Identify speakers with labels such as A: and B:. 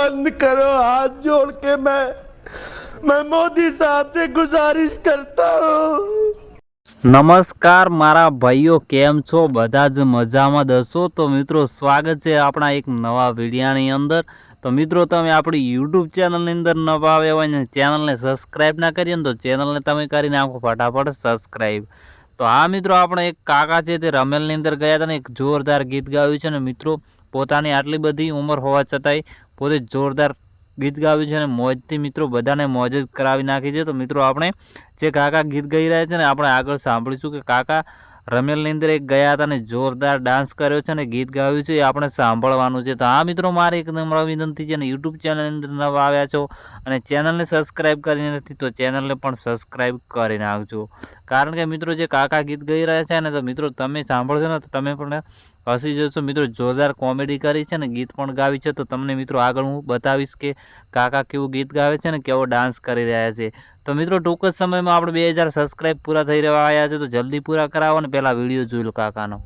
A: बंद करो, हाथ जोड़ के मैं मोदी साहब से गुजारिश करता हूँ।
B: नमस्कार मारा भाईओ, केम छो? बधा ज मजामां दसो। तो मित्रों, स्वागत है अपना एक नवा वीडियोनी अंदर। तो मित्रों, तमे आपणी यूट्यूब चेनल अंदर नवा आव्या होय ने चेनल ने सब्सक्राइब ना करीए तो चेनल ने तमे करी नाखो फटाफट सब्सक्राइब। तो आ मित्रों, आपणे एक काका छे ते रमेलनी अंदर गया था ने एक जोरदार गीत गाव्युं छे ने मित्रों, पोतानी आटली बधी उंमर होवा छतांय पोते जोरदार गीत गाव्युं छे ने मोजथी मित्रों बधाने मोज ज करावी नाखी छे। तो मित्रों, आपणे जे काका गीत गाई रह्या छे ने आपणे आगळ सांभळीशुं के काका रमेलनी अंदर एक गया हता ने जोरदार डांस कर्यो छे ने गीत गाव्युं छे, आपणे सांभळवानुं छे। तो आ मित्रों, मारी एक नम्र विनंती छे ने यूट्यूब चेनल अंदर नवा आव्या छो अने चेनल ने सब्सक्राइब करी नथी तो चेनल ने पण सब्सक्राइब करी नाखजो। कारण के मित्रों, जे काका गीत गाई रह्या छे ने तो मित्रों तमे सांभळशो ने तो तमे पण हसी जशो। मित्रों, जोरदार कॉमेडी करी छे ने गीत पण गावी छे। तो तमने मित्रों आगळ हूँ बतावीश के काका केवुं गीत गावे छे ने केवो डांस करी रह्या छे। तो मित्रों, टूंक ज समयमां आपणे 2000 सब्सक्राइब पूरा थई रह्या आव्या छे, तो जल्दी पूरा करावो ने पहेला विडियो जोई लो काकानो।